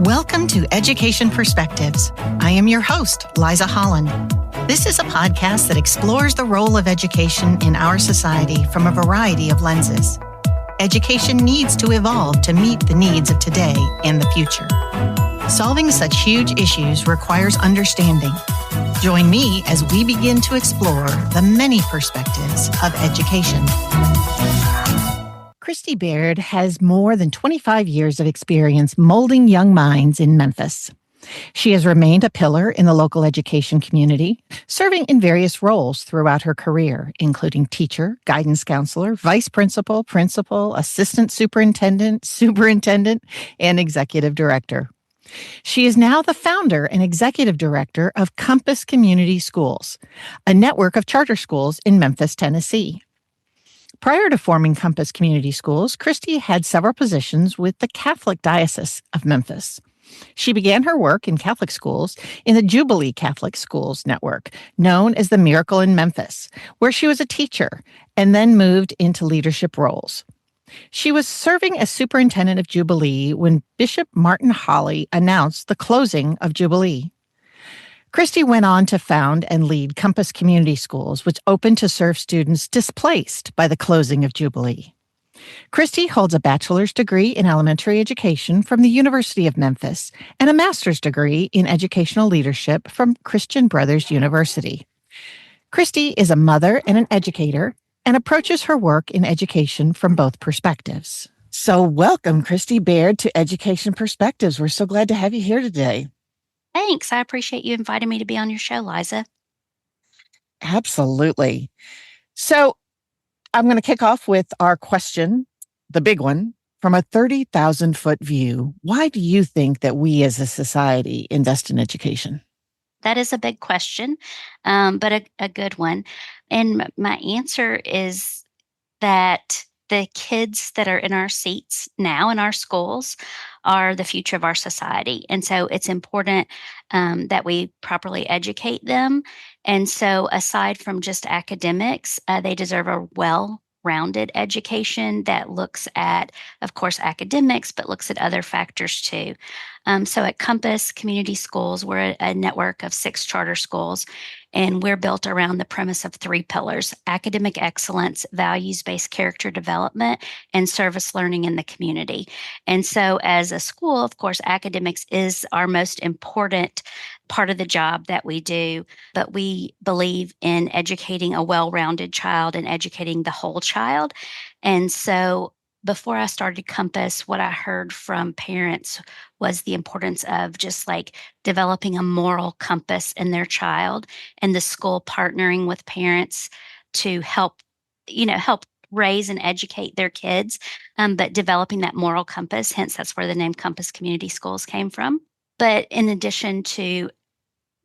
Welcome to Education Perspectives. I am your host, Liza Holland. This is a podcast that explores the role of education in our society from a variety of lenses. Education needs to evolve to meet the needs of today and the future. Solving such huge issues requires understanding. Join me as we begin to explore the many perspectives of education. Kristi Baird has more than 25 years of experience molding young minds in Memphis. She has remained a pillar in the local education community, serving in various roles throughout her career, including teacher, guidance counselor, vice principal, principal, assistant superintendent, and executive director. She is now the founder and executive director of Compass Community Schools, a network of charter schools in Memphis, Tennessee. Prior to forming Compass Community Schools, Kristi had several positions with the Catholic Diocese of Memphis. She began her work in Catholic schools in the Jubilee Catholic Schools network, known as the Miracle in Memphis, where she was a teacher and then moved into leadership roles. She was serving as superintendent of Jubilee when Bishop Martin Holley announced the closing of Jubilee. Kristi went on to found and lead Compass Community Schools, which opened to serve students displaced by the closing of Jubilee. Kristi holds a bachelor's degree in elementary education from the University of Memphis and a master's degree in educational leadership from Christian Brothers University. Kristi is a mother and an educator and approaches her work in education from both perspectives. So welcome, Kristi Baird, to Education Perspectives. We're so glad to have you here today. Thanks. I appreciate you inviting me to be on your show, Liza. Absolutely. So I'm going to kick off with our question, the big one. From a 30,000-foot view, why do you think that we as a society invest in education? That is a big question, but a good one. And my answer is that the kids that are in our seats now in our schools are the future of our society. And so it's important that we properly educate them. And so aside from just academics, they deserve a well-rounded education that looks at, of course, academics, but looks at other factors too. So at Compass Community Schools, we're a network of 6 charter schools, and we're built around the premise of 3 pillars: academic excellence, values-based character development, and service learning in the community. And so as a school, of course, academics is our most important part of the job that we do, but we believe in educating a well-rounded child and educating the whole child. And so before I started Compass, what I heard from parents was the importance of just like developing a moral compass in their child, and the school partnering with parents to help raise and educate their kids, but developing that moral compass. Hence, that's where the name Compass Community Schools came from. But in addition to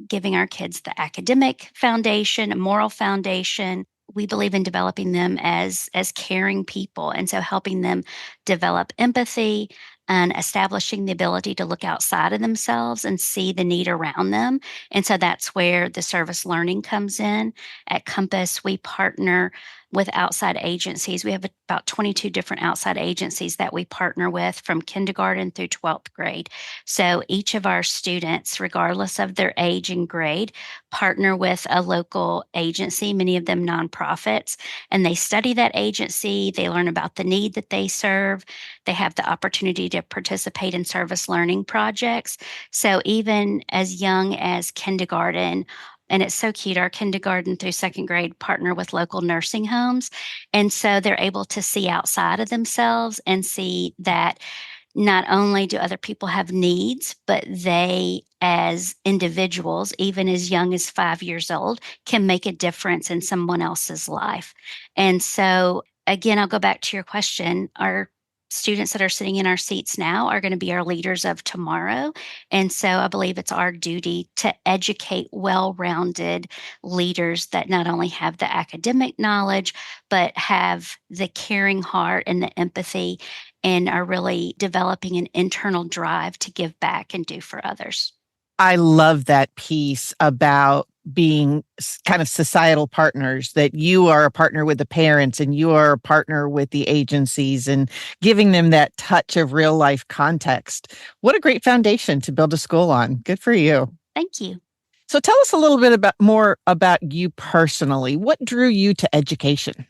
giving our kids the academic foundation, a moral foundation, we believe in developing them as caring people. And so helping them develop empathy and establishing the ability to look outside of themselves and see the need around them. And so that's where the service learning comes in. At Compass, we partner with outside agencies. We have about 22 different outside agencies that we partner with from kindergarten through 12th grade. So each of our students, regardless of their age and grade, partner with a local agency, many of them nonprofits, and they study that agency. They learn about the need that they serve. They have the opportunity to participate in service learning projects. So even as young as kindergarten, and it's so cute, our kindergarten through 2nd grade partner with local nursing homes. And so they're able to see outside of themselves and see that not only do other people have needs, but they as individuals, even as young as 5 years old, can make a difference in someone else's life. And so again, I'll go back to your question. Our students that are sitting in our seats now are going to be our leaders of tomorrow. And so I believe it's our duty to educate well-rounded leaders that not only have the academic knowledge, but have the caring heart and the empathy and are really developing an internal drive to give back and do for others. I love that piece about being kind of societal partners, that you are a partner with the parents and you are a partner with the agencies and giving them that touch of real life context. What a great foundation to build a school on. Good for you. Thank you. So tell us a little bit more about you personally. What drew you to education?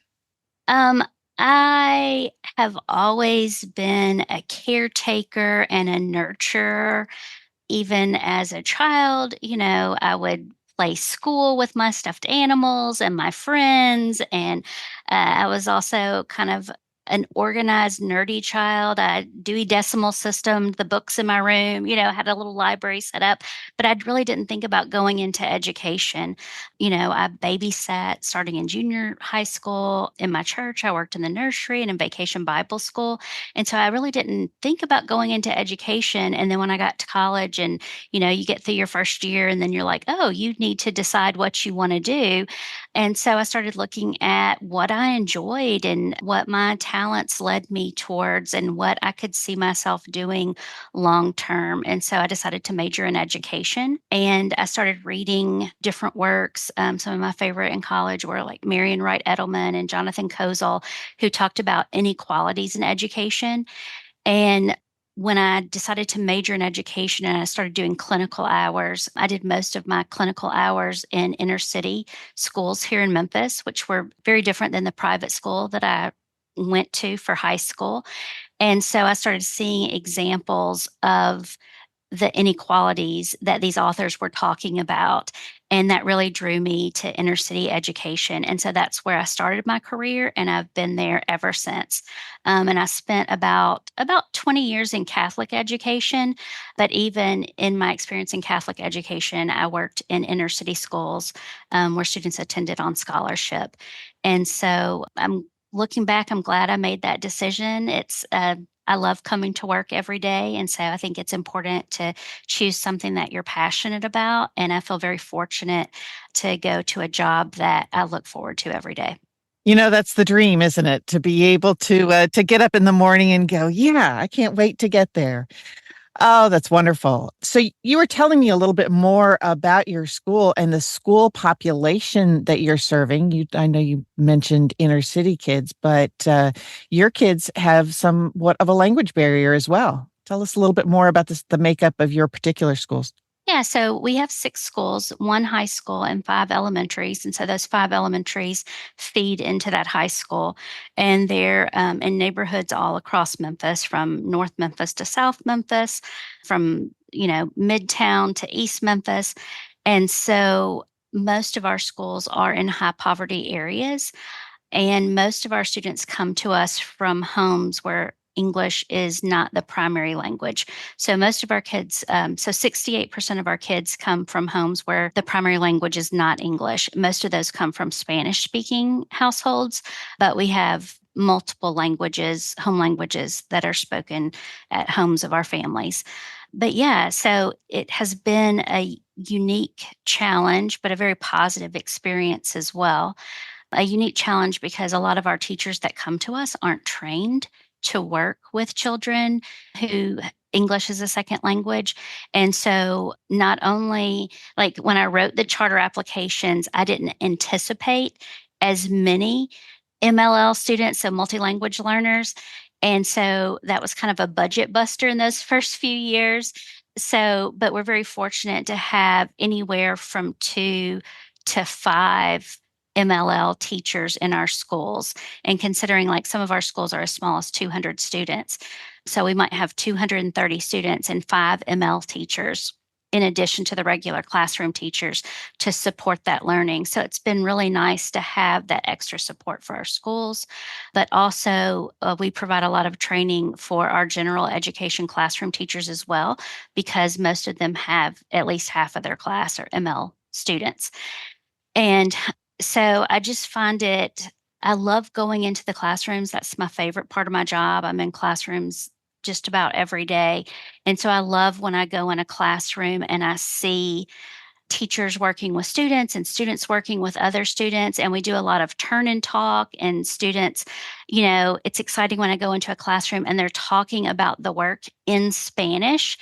I have always been a caretaker and a nurturer. Even as a child, I would play school with my stuffed animals and my friends. And I was also kind of an organized, nerdy child. I Dewey Decimal System, the books in my room, had a little library set up, but I really didn't think about going into education. I babysat starting in junior high school in my church. I worked in the nursery and in vacation Bible school. And so I really didn't think about going into education. And then when I got to college and, you get through your first year and then you're like, oh, you need to decide what you want to do. And so I started looking at what I enjoyed and what my talents led me towards and what I could see myself doing long term. And so I decided to major in education and I started reading different works. Some of my favorite in college were like Marion Wright Edelman and Jonathan Kozol, who talked about inequalities in education. And when I decided to major in education and I started doing clinical hours, I did most of my clinical hours in inner city schools here in Memphis, which were very different than the private school that I went to for high school. And so I started seeing examples of the inequalities that these authors were talking about. And that really drew me to inner city education. And so that's where I started my career, and I've been there ever since. And I spent about 20 years in Catholic education. But even in my experience in Catholic education, I worked in inner city schools where students attended on scholarship. And so I'm looking back, I'm glad I made that decision. I love coming to work every day. And so I think it's important to choose something that you're passionate about. And I feel very fortunate to go to a job that I look forward to every day. That's the dream, isn't it? To be able to get up in the morning and go, yeah, I can't wait to get there. Oh, that's wonderful. So you were telling me a little bit more about your school and the school population that you're serving. I know you mentioned inner city kids, but your kids have somewhat of a language barrier as well. Tell us a little bit more about the makeup of your particular schools. Yeah, so we have 6 schools, 1 high school, and 5 elementaries. And so those 5 elementaries feed into that high school. And they're in neighborhoods all across Memphis, from North Memphis to South Memphis, from, Midtown to East Memphis. And so most of our schools are in high poverty areas. And most of our students come to us from homes where English is not the primary language. So most of our kids, so 68% of our kids come from homes where the primary language is not English. Most of those come from Spanish speaking households, but we have multiple languages, home languages that are spoken at homes of our families. But yeah, so it has been a unique challenge, but a very positive experience as well. A unique challenge because a lot of our teachers that come to us aren't trained to work with children who English is a second language. And so, not only like when I wrote the charter applications, I didn't anticipate as many MLL students, so multi-language learners. And so that was kind of a budget buster in those first few years. So, but we're very fortunate to have anywhere from 2 to 5 MLL teachers in our schools. And considering like some of our schools are as small as 200 students. So we might have 230 students and 5 ML teachers in addition to the regular classroom teachers to support that learning. So it's been really nice to have that extra support for our schools. But also, we provide a lot of training for our general education classroom teachers as well, because most of them have at least half of their class are ML students. And so I just find I love going into the classrooms. That's my favorite part of my job. I'm in classrooms just about every day. And so I love when I go in a classroom and I see teachers working with students and students working with other students. And we do a lot of turn and talk, and students, it's exciting when I go into a classroom and they're talking about the work in Spanish.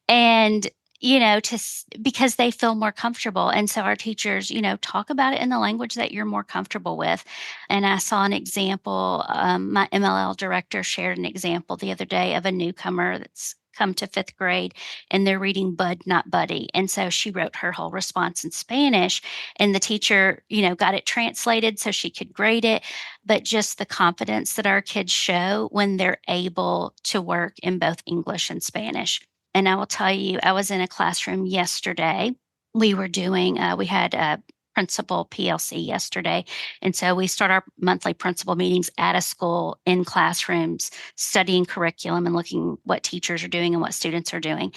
And because they feel more comfortable. And so our teachers, talk about it in the language that you're more comfortable with. And I saw an example, my MLL director shared an example the other day of a newcomer that's come to fifth grade and they're reading Bud, Not Buddy. And so she wrote her whole response in Spanish and the teacher, got it translated so she could grade it. But just the confidence that our kids show when they're able to work in both English and Spanish. And I will tell you, I was in a classroom yesterday. We had a principal PLC yesterday. And so we start our monthly principal meetings at a school in classrooms, studying curriculum and looking what teachers are doing and what students are doing.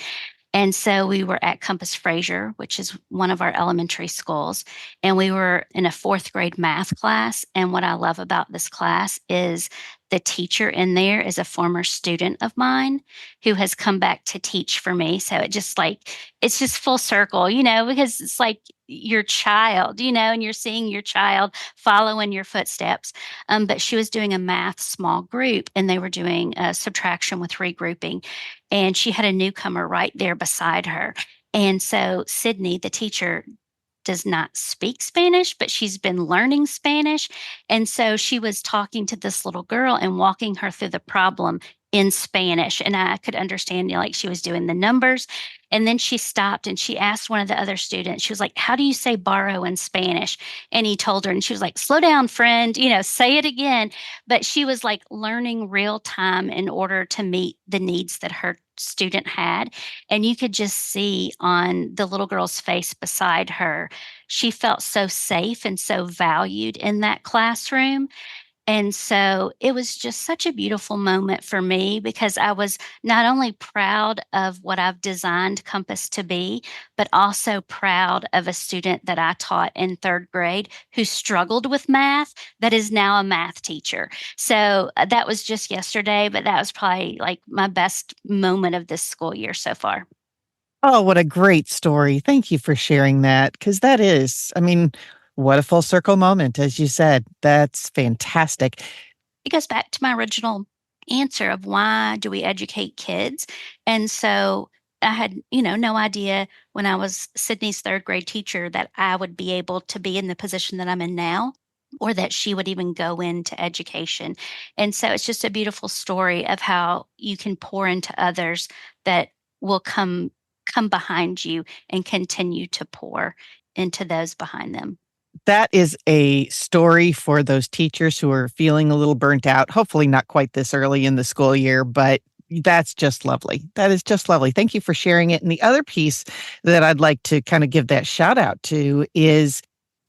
And so we were at Compass Fraser, which is one of our elementary schools, and we were in a fourth grade math class. And what I love about this class is the teacher in there is a former student of mine who has come back to teach for me. So it's just full circle, because it's like your child, and you're seeing your child follow in your footsteps. But she was doing a math small group and they were doing subtraction with regrouping. And she had a newcomer right there beside her. And so Sydney, the teacher, does not speak Spanish, but she's been learning Spanish. And so she was talking to this little girl and walking her through the problem in Spanish. And I could understand, like she was doing the numbers. And then she stopped and she asked one of the other students, she was like, "How do you say borrow in Spanish?" And he told her, and she was like, "Slow down, friend, say it again." But she was like learning real time in order to meet the needs that her student had. And you could just see on the little girl's face beside her, she felt so safe and so valued in that classroom. And so it was just such a beautiful moment for me because I was not only proud of what I've designed Compass to be, but also proud of a student that I taught in third grade who struggled with math that is now a math teacher. So that was just yesterday, but that was probably like my best moment of this school year so far. Oh, what a great story. Thank you for sharing that. Because that is, I mean, what a full circle moment, as you said. That's fantastic. It goes back to my original answer of why do we educate kids? And so I had, no idea when I was Sydney's third grade teacher that I would be able to be in the position that I'm in now or that she would even go into education. And so it's just a beautiful story of how you can pour into others that will come behind you and continue to pour into those behind them. That is a story for those teachers who are feeling a little burnt out. Hopefully, not quite this early in the school year, but that's just lovely. That is just lovely. Thank you for sharing it. And the other piece that I'd like to kind of give that shout out to is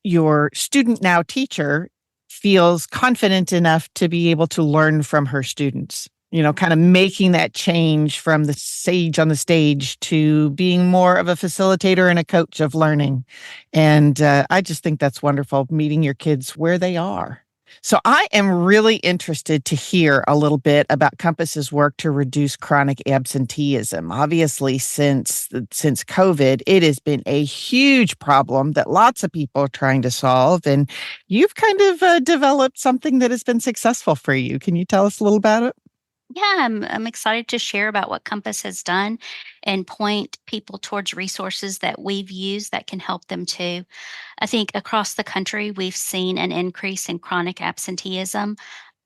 your student now teacher feels confident enough to be able to learn from her students. Kind of making that change from the sage on the stage to being more of a facilitator and a coach of learning. And I just think that's wonderful, meeting your kids where they are. So I am really interested to hear a little bit about Compass's work to reduce chronic absenteeism. Obviously, since COVID, it has been a huge problem that lots of people are trying to solve. And you've kind of developed something that has been successful for you. Can you tell us a little about it? Yeah, I'm excited to share about what Compass has done and point people towards resources that we've used that can help them too. I think across the country, we've seen an increase in chronic absenteeism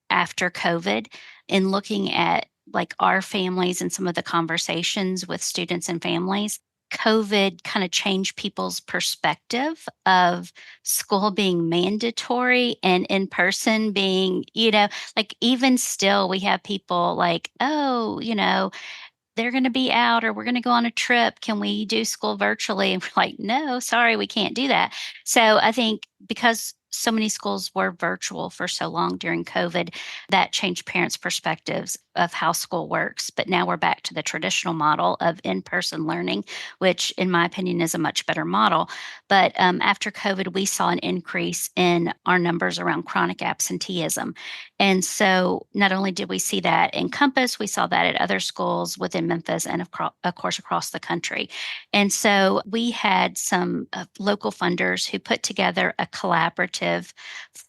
after COVID. In looking at like our families and some of the conversations with students and families, COVID kind of changed people's perspective of school being mandatory and in person being, like even still, we have people like, oh, they're going to be out or we're going to go on a trip. Can we do school virtually? And we're like, no, sorry, we can't do that. So I think because so many schools were virtual for so long during COVID, that changed parents' perspectives of how school works. But now we're back to the traditional model of in person learning, which, in my opinion, is a much better model. But after COVID, we saw an increase in our numbers around chronic absenteeism. And so not only did we see that in Compass, we saw that at other schools within Memphis and, of course, across the country. And so we had some local funders who put together a collaborative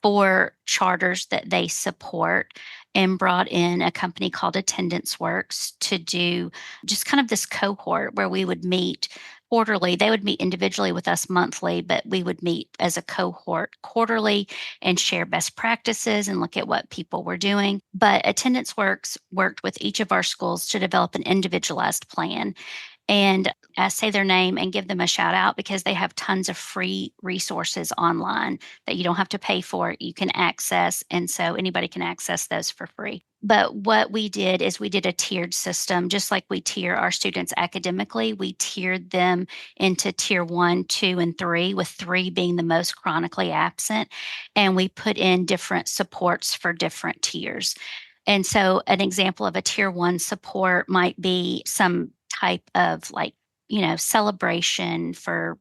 for charters that they support. and brought in a company called Attendance Works to do just kind of this cohort where we would meet quarterly. They would meet individually with us monthly, but we would meet as a cohort quarterly and share best practices and look at what people were doing. But Attendance Works worked with each of our schools to develop an individualized plan. And I say their name and give them a shout out because they have tons of free resources online that you don't have to pay for. You can access. And so anybody can access those for free. But what we did is we did a tiered system, just like we tier our students academically. We tiered them into tier 1, 2, and 3, with 3 being the most chronically absent. And we put in different supports for different tiers. And so an example of a tier 1 support might be some type of celebration for,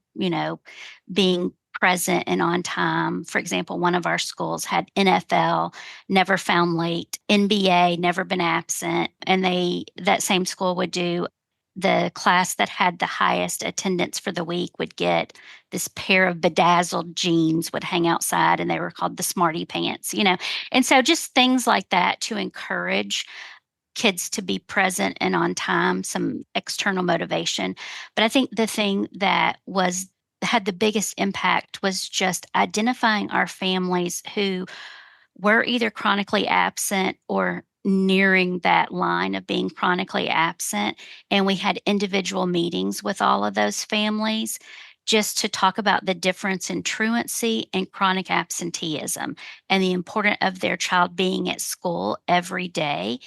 being present and on time. For example, one of our schools had NFL, never found late, NBA, never been absent. And that same school would do the class that had the highest attendance for the week would get this pair of bedazzled jeans would hang outside, and they were called the Smarty Pants, And so just things like that to encourage kids to be present and on time, some external motivation. But I think the thing that had the biggest impact was just identifying our families who were either chronically absent or nearing that line of being chronically absent. And we had individual meetings with all of those families just to talk about the difference in truancy and chronic absenteeism and the importance of their child being at school every day.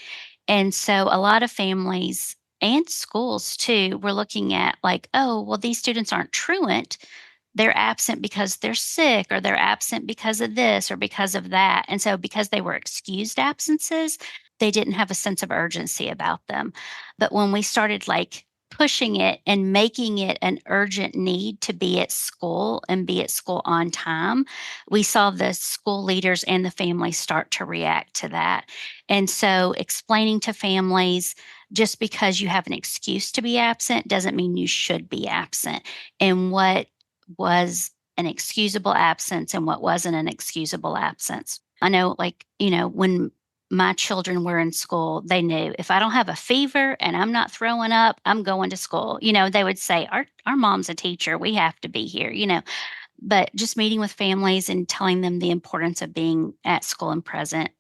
And so a lot of families and schools too were looking at like, oh, well, these students aren't truant. They're absent because they're sick, or they're absent because of this or because of that. And so because they were excused absences, they didn't have a sense of urgency about them. But when we started pushing it and making it an urgent need to be at school and be at school on time, we saw the school leaders and the families start to react to that. And so explaining to families, just because you have an excuse to be absent doesn't mean you should be absent. And what was an excusable absence and what wasn't an excusable absence. I know, when my children were in school, they knew if I don't have a fever and I'm not throwing up, I'm going to school. They would say, our mom's a teacher. We have to be here. But just meeting with families and telling them the importance of being at school and present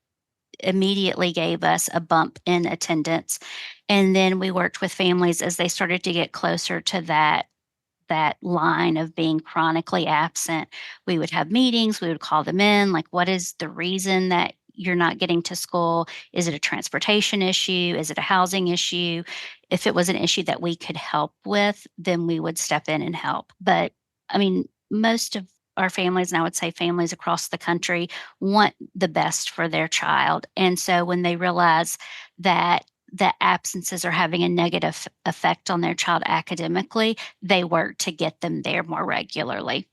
immediately gave us a bump in attendance. And then we worked with families as they started to get closer to that line of being chronically absent. We would have meetings, we would call them in, like, what is the reason that you're not getting to school? Is it a transportation issue? Is it a housing issue? If it was an issue that we could help with, then we would step in and help. But I mean, most of our families, and I would say families across the country, want the best for their child. And so when they realize that absences are having a negative effect on their child academically, they work to get them there more regularly.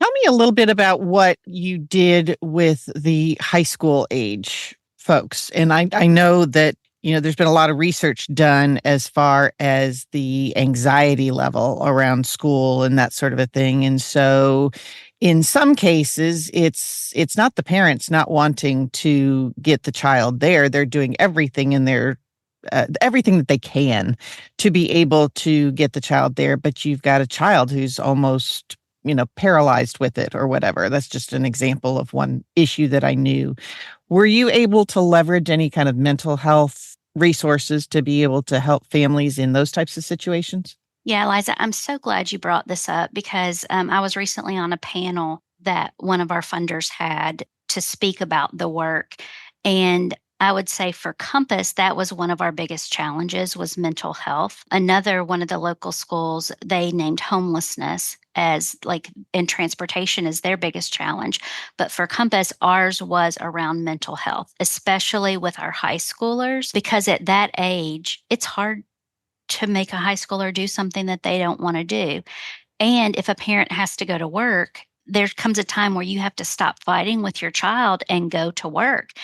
Tell me a little bit about what you did with the high school age folks. And I know that, there's been a lot of research done as far as the anxiety level around school and that sort of a thing. And so in some cases, it's not the parents not wanting to get the child there. They're doing everything in their everything that they can to be able to get the child there. But you've got a child who's almost, paralyzed with it or whatever. That's just an example of one issue that I knew. Were you able to leverage any kind of mental health resources to be able to help families in those types of situations? Yeah, Liza, I'm so glad you brought this up because I was recently on a panel that one of our funders had to speak about the work. And I would say for Compass, that was one of our biggest challenges was mental health. Another one of the local schools, they named homelessness and transportation as their biggest challenge. But for Compass, ours was around mental health, especially with our high schoolers, because at that age, it's hard to make a high schooler do something that they don't want to do. And if a parent has to go to work, there comes a time where you have to stop fighting with your child and go to work.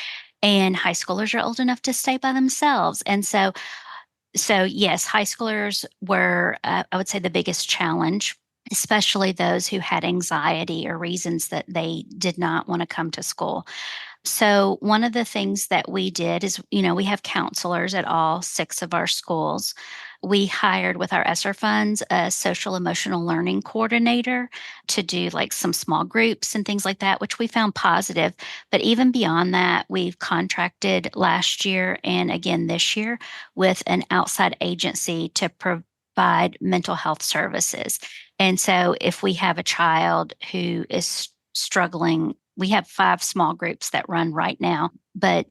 And high schoolers are old enough to stay by themselves. And so yes, high schoolers were, I would say, the biggest challenge, especially those who had anxiety or reasons that they did not want to come to school. So one of the things that we did is, we have counselors at all 6 of our schools. We hired with our ESSER funds a social emotional learning coordinator to do like some small groups and things like that, which we found positive. But even beyond that, we've contracted last year and again this year with an outside agency to provide mental health services. And so if we have a child who is struggling, we have 5 small groups that run right now, but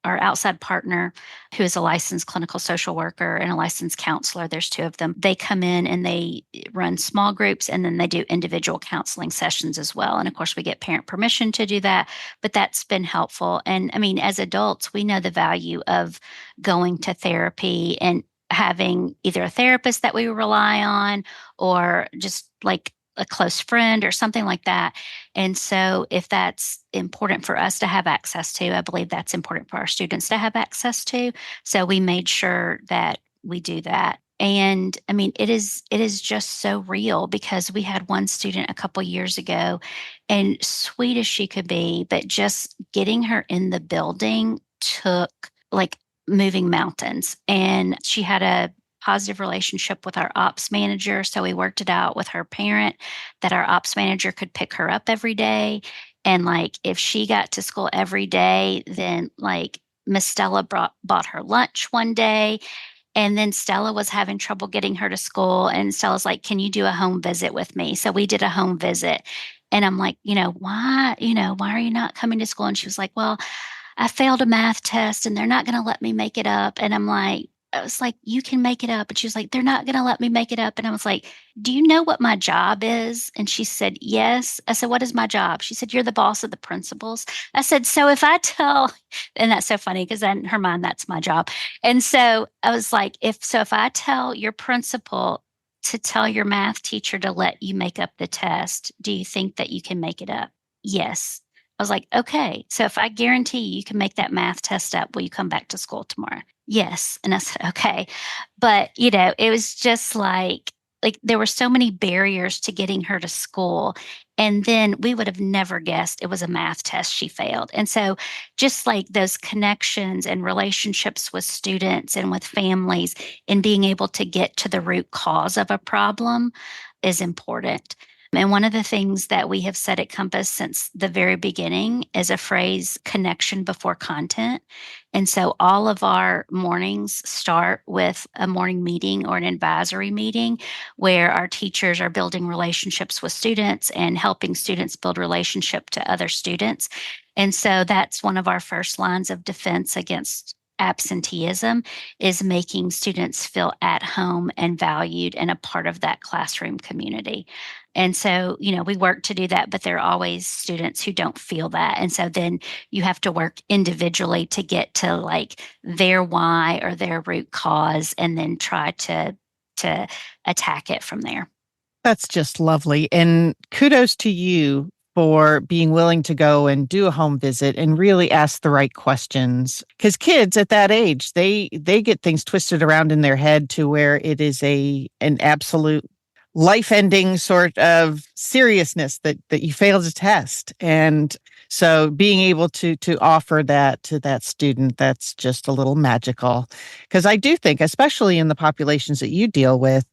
our outside partner, who is a licensed clinical social worker and a licensed counselor, there's 2 of them. They come in and they run small groups, and then they do individual counseling sessions as well. And of course, we get parent permission to do that, but that's been helpful. And I mean, as adults, we know the value of going to therapy and having either a therapist that we rely on or just like a close friend or something like that. And so if that's important for us to have access to, I believe that's important for our students to have access to. So we made sure that we do that. And I mean, it is just so real because we had one student a couple years ago, and sweet as she could be, but just getting her in the building took like moving mountains. And she had a positive relationship with our ops manager. So we worked it out with her parent that our ops manager could pick her up every day. And like if she got to school every day, then like Miss Stella bought her lunch one day. And then Stella was having trouble getting her to school. And Stella's like, can you do a home visit with me? So we did a home visit. And I'm like, why are you not coming to school? And she was like, well, I failed a math test and they're not going to let me make it up. And I was like, you can make it up. And she was like, they're not going to let me make it up. And I was like, do you know what my job is? And she said, yes. I said, what is my job? She said, you're the boss of the principals. I said, so if I tell, and that's so funny because in her mind, that's my job. And so I was like, if I tell your principal to tell your math teacher to let you make up the test, do you think that you can make it up? Yes. I was like, okay, so if I guarantee you can make that math test up, will you come back to school tomorrow? Yes. And I said, okay. But, it was just like there were so many barriers to getting her to school. And then we would have never guessed it was a math test she failed. And so just like those connections and relationships with students and with families and being able to get to the root cause of a problem is important. And one of the things that we have said at Compass since the very beginning is a phrase connection before content. And so all of our mornings start with a morning meeting or an advisory meeting where our teachers are building relationships with students and helping students build relationship to other students. And so that's one of our first lines of defense against absenteeism is making students feel at home and valued and a part of that classroom community. And so, we work to do that, but there are always students who don't feel that. And so then you have to work individually to get to like their why or their root cause and then try to attack it from there. That's just lovely. And kudos to you for being willing to go and do a home visit and really ask the right questions. Because kids at that age, they get things twisted around in their head to where it is an absolute life-ending sort of seriousness that you failed a test. And so being able to offer that to that student, that's just a little magical. Because I do think, especially in the populations that you deal with,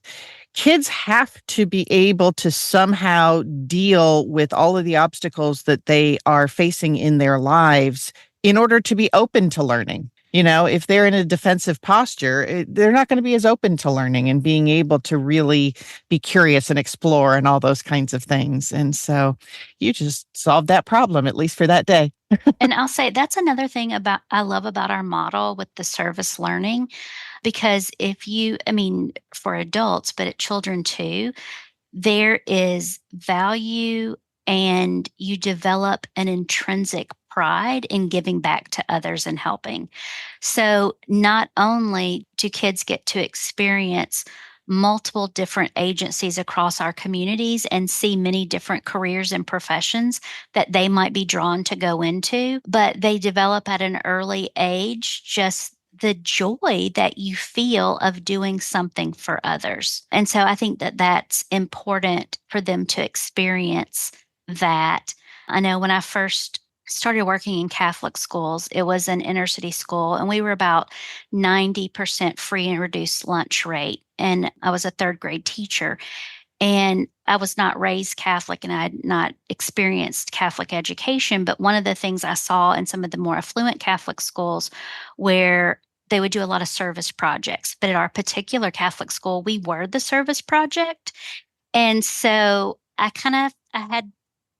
kids have to be able to somehow deal with all of the obstacles that they are facing in their lives in order to be open to learning. If they're in a defensive posture, they're not going to be as open to learning and being able to really be curious and explore and all those kinds of things. And so you just solved that problem, at least for that day. And I'll say that's another thing I love about our model with the service learning, because for adults, but at children too, there is value and you develop an intrinsic pride in giving back to others and helping. So not only do kids get to experience multiple different agencies across our communities and see many different careers and professions that they might be drawn to go into, but they develop at an early age just the joy that you feel of doing something for others. And so I think that that's important for them to experience that. I know when I first started working in Catholic schools. It was an inner city school, and we were about 90% free and reduced lunch rate. And I was a third grade teacher. And I was not raised Catholic and I had not experienced Catholic education. But one of the things I saw in some of the more affluent Catholic schools where they would do a lot of service projects. But at our particular Catholic school, we were the service project. And so I had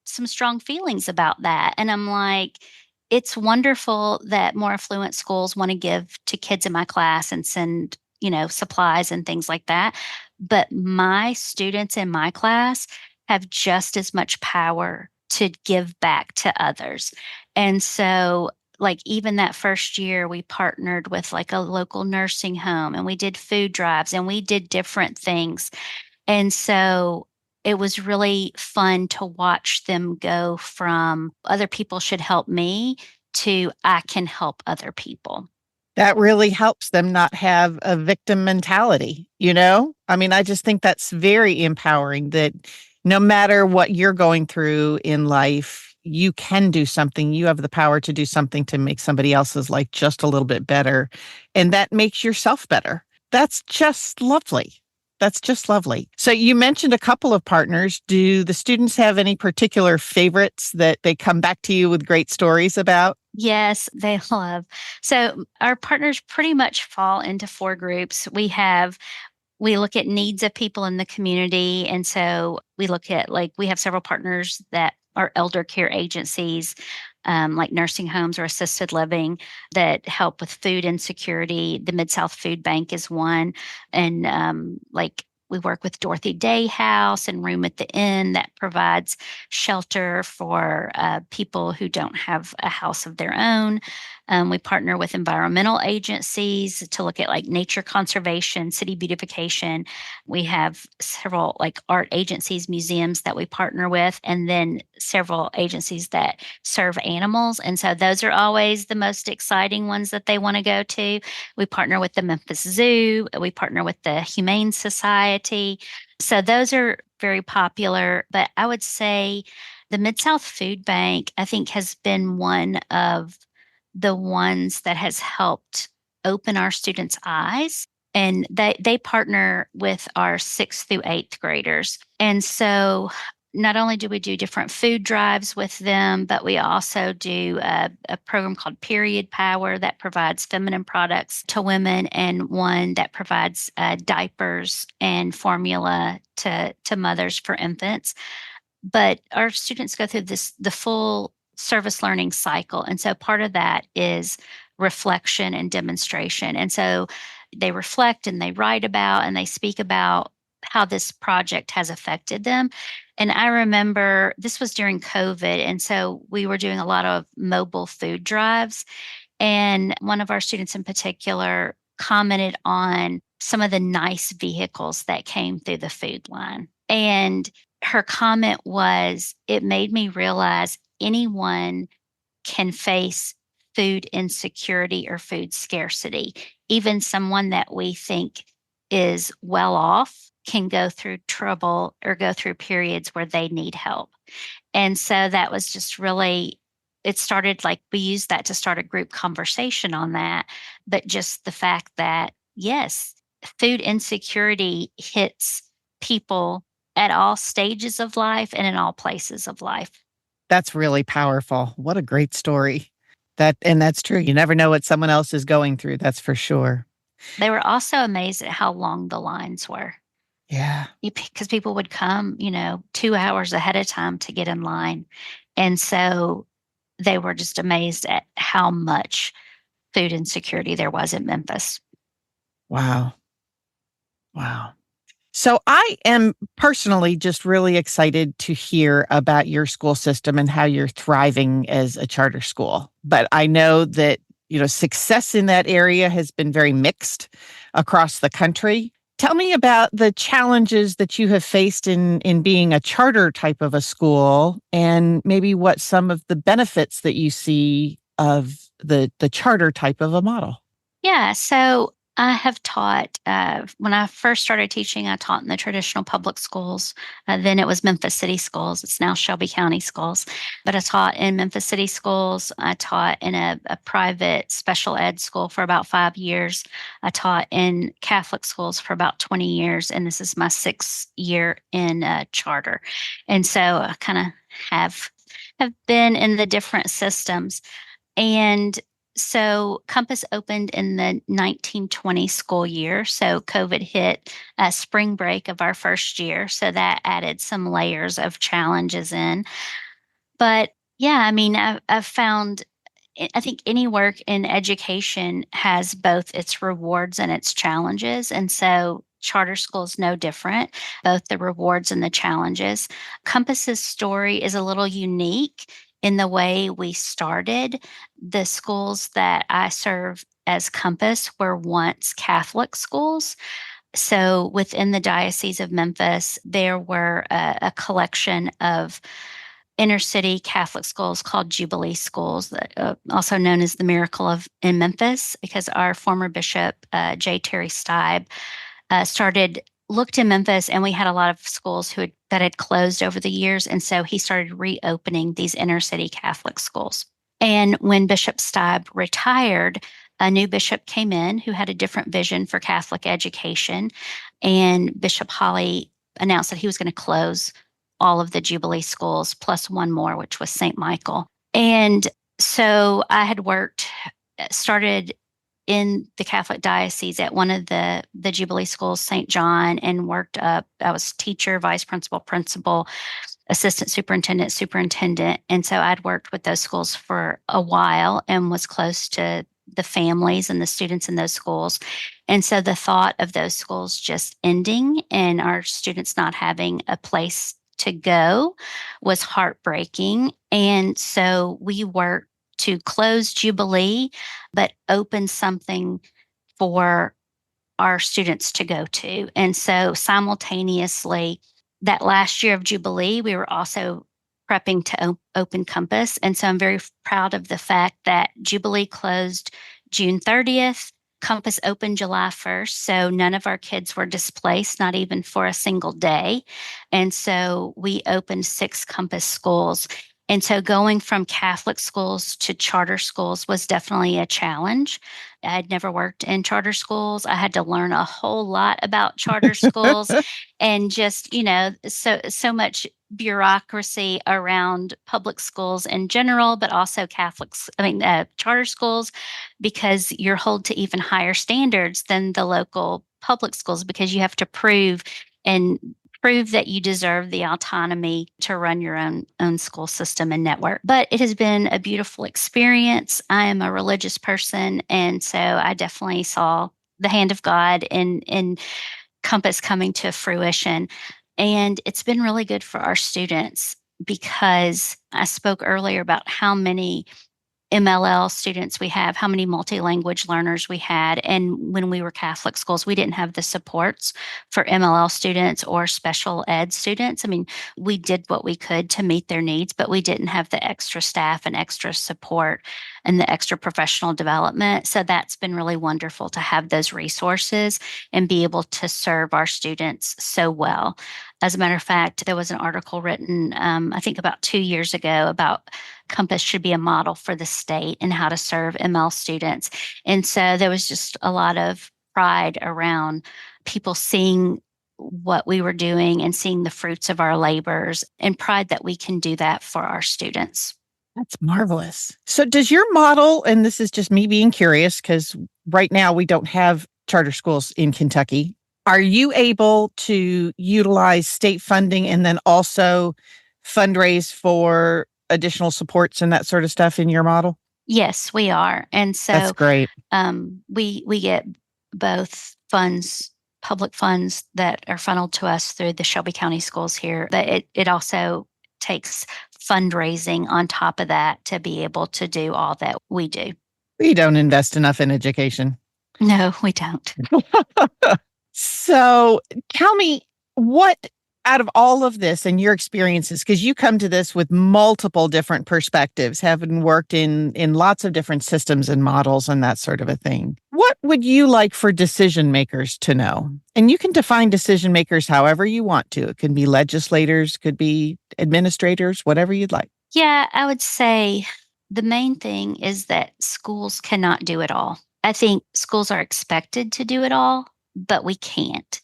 some strong feelings about that. And I'm like, it's wonderful that more affluent schools want to give to kids in my class and send, supplies and things like that. But my students in my class have just as much power to give back to others. And so, like, even that first year, we partnered with like a local nursing home and we did food drives and we did different things. And so it was really fun to watch them go from other people should help me to I can help other people. That really helps them not have a victim mentality, I mean, I just think that's very empowering that no matter what you're going through in life, you can do something. You have the power to do something to make somebody else's life just a little bit better. And that makes yourself better. That's just lovely. That's just lovely. So you mentioned a couple of partners. Do the students have any particular favorites that they come back to you with great stories about? Yes, they love. So our partners pretty much fall into 4 groups. We look at needs of people in the community. And so we look at, like, we have several partners that are elder care agencies, like nursing homes or assisted living that help with food insecurity. The Mid-South Food Bank is one. And we work with Dorothy Day House and Room at the Inn that provides shelter for people who don't have a house of their own. We partner with environmental agencies to look at like nature conservation, city beautification. We have several like art agencies, museums that we partner with, and then several agencies that serve animals. And so those are always the most exciting ones that they want to go to. We partner with the Memphis Zoo. We partner with the Humane Society. So those are very popular. But I would say the Mid-South Food Bank, I think, has been one of the ones that has helped open our students' eyes. And they partner with our 6th through 8th graders. And so not only do we do different food drives with them, but we also do a program called Period Power that provides feminine products to women, and one that provides diapers and formula to mothers for infants. But our students go through the full service learning cycle. And so part of that is reflection and demonstration. And so they reflect and they write about and they speak about how this project has affected them. And I remember this was during COVID. And so we were doing a lot of mobile food drives. And one of our students in particular commented on some of the nice vehicles that came through the food line. And her comment was, it made me realize anyone can face food insecurity or food scarcity. Even someone that we think is well off can go through trouble or go through periods where they need help. And so that was just really, it started like we used that to start a group conversation on that. But just the fact that, yes, food insecurity hits people at all stages of life and in all places of life. That's really powerful. What a great story. And that's true. You never know what someone else is going through. That's for sure. They were also amazed at how long the lines were. Yeah. Because people would come, 2 hours ahead of time to get in line. And so they were just amazed at how much food insecurity there was in Memphis. Wow. Wow. So I am personally just really excited to hear about your school system and how you're thriving as a charter school. But I know that, success in that area has been very mixed across the country. Tell me about the challenges that you have faced in being a charter type of a school, and maybe what some of the benefits that you see of the charter type of a model. Yeah. So I have taught, when I first started teaching, I taught in the traditional public schools. Then it was Memphis City Schools. It's now Shelby County Schools. But I taught in Memphis City Schools. I taught in a private special ed school for about 5 years. I taught in Catholic schools for about 20 years. And this is my 6th year in charter. And so I kind of have been in the different systems. And so Compass opened in the 1920 school year. So COVID hit spring break of our first year. So that added some layers of challenges in. But yeah, I mean, I've found, I think any work in education has both its rewards and its challenges. And so charter school is no different, both the rewards and the challenges. Compass's story is a little unique in the way we started. The schools that I serve as Compass were once Catholic schools. So within the Diocese of Memphis, there were a collection of inner city Catholic schools called Jubilee schools, also known as the Miracle of in Memphis, because our former bishop, J. Terry Stibe, looked in Memphis, and we had a lot of schools that had closed over the years, and so he started reopening these inner city Catholic schools. And when Bishop Stibe retired, a new bishop came in who had a different vision for Catholic education, and Bishop Holly announced that he was going to close all of the Jubilee schools plus one more, which was St. Michael. And so I had started in the Catholic diocese at one of the Jubilee schools, St. John, and worked up. I was teacher, vice principal, principal, assistant superintendent, superintendent. And so I'd worked with those schools for a while and was close to the families and the students in those schools. And so the thought of those schools just ending and our students not having a place to go was heartbreaking. And so we worked to close Jubilee, but open something for our students to go to. And so simultaneously, that last year of Jubilee, we were also prepping to open Compass. And so I'm very proud of the fact that Jubilee closed June 30th. Compass opened July 1st, so none of our kids were displaced, not even for a single day. And so we opened 6 Compass schools. And so going from Catholic schools to charter schools was definitely a challenge. I had never worked in charter schools. I had to learn a whole lot about charter schools and just, so much bureaucracy around public schools in general, but also charter schools, because you're held to even higher standards than the local public schools because you have to prove that you deserve the autonomy to run your own school system and network. But it has been a beautiful experience. I am a religious person, and so I definitely saw the hand of God in Compass coming to fruition. And it's been really good for our students because I spoke earlier about how many MLL students we have, how many multi-language learners we had. And when we were Catholic schools, we didn't have the supports for MLL students or special ed students. I mean, we did what we could to meet their needs, but we didn't have the extra staff and extra support and the extra professional development. So that's been really wonderful to have those resources and be able to serve our students so well. As a matter of fact, there was an article written, I think about 2 years ago, about Compass should be a model for the state and how to serve ML students. And so there was just a lot of pride around people seeing what we were doing and seeing the fruits of our labors and pride that we can do that for our students. That's marvelous. So does your model, and this is just me being curious, because right now we don't have charter schools in Kentucky. Are you able to utilize state funding and then also fundraise for additional supports and that sort of stuff in your model? Yes, we are. And so that's great. We get both funds, public funds that are funneled to us through the Shelby County schools here, but it also takes fundraising on top of that to be able to do all that we do. We don't invest enough in education. No, we don't. So tell me, what out of all of this and your experiences, because you come to this with multiple different perspectives, having worked in lots of different systems and models and that sort of a thing. What would you like for decision makers to know? And you can define decision makers however you want to. It can be legislators, could be administrators, whatever you'd like. Yeah, I would say the main thing is that schools cannot do it all. I think schools are expected to do it all, but we can't.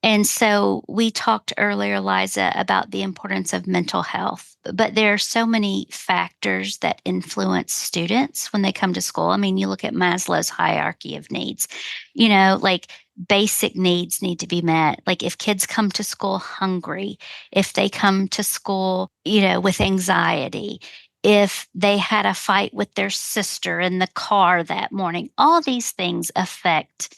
And so we talked earlier, Liza, about the importance of mental health, but there are so many factors that influence students when they come to school. I mean, you look at Maslow's hierarchy of needs, like basic needs need to be met. Like if kids come to school hungry, if they come to school, with anxiety, if they had a fight with their sister in the car that morning, all these things affect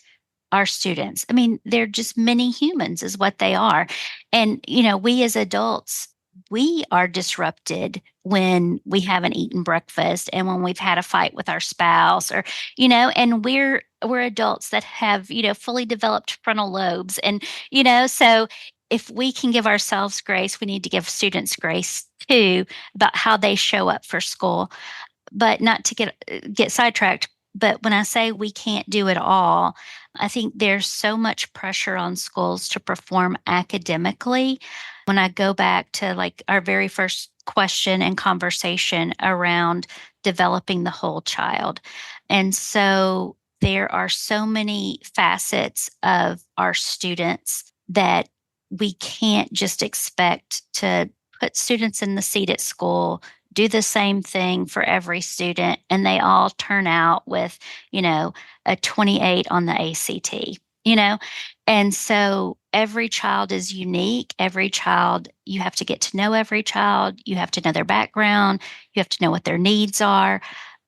our students. I mean, they're just mini humans is what they are. And, we as adults, we are disrupted when we haven't eaten breakfast and when we've had a fight with our spouse or, and we're adults that have, fully developed frontal lobes. And, so if we can give ourselves grace, we need to give students grace too about how they show up for school. But not to get sidetracked. But when I say we can't do it all, I think there's so much pressure on schools to perform academically. When I go back to like our very first question and conversation around developing the whole child. And so there are so many facets of our students that we can't just expect to put students in the seat at school, do the same thing for every student, and they all turn out with, a 28 on the ACT, And so every child is unique. Every child, you have to get to know every child. You have to know their background. You have to know what their needs are.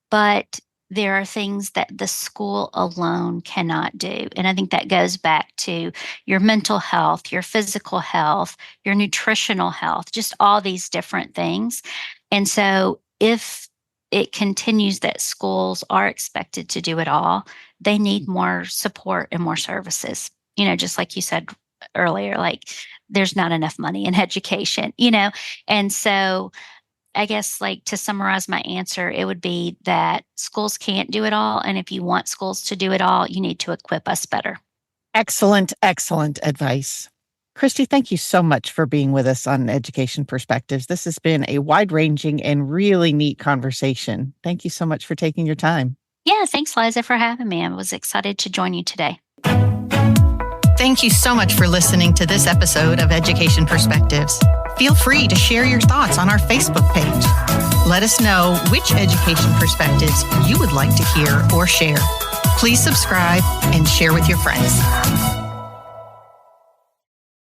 But there are things that the school alone cannot do. And I think that goes back to your mental health, your physical health, your nutritional health, just all these different things. And so if it continues that schools are expected to do it all, they need more support and more services. Just like you said earlier, like there's not enough money in education, And so I guess like to summarize my answer, it would be that schools can't do it all. And if you want schools to do it all, you need to equip us better. Excellent, excellent advice. Kristi, thank you so much for being with us on Education Perspectives. This has been a wide-ranging and really neat conversation. Thank you so much for taking your time. Yeah, thanks, Liza, for having me. I was excited to join you today. Thank you so much for listening to this episode of Education Perspectives. Feel free to share your thoughts on our Facebook page. Let us know which education perspectives you would like to hear or share. Please subscribe and share with your friends.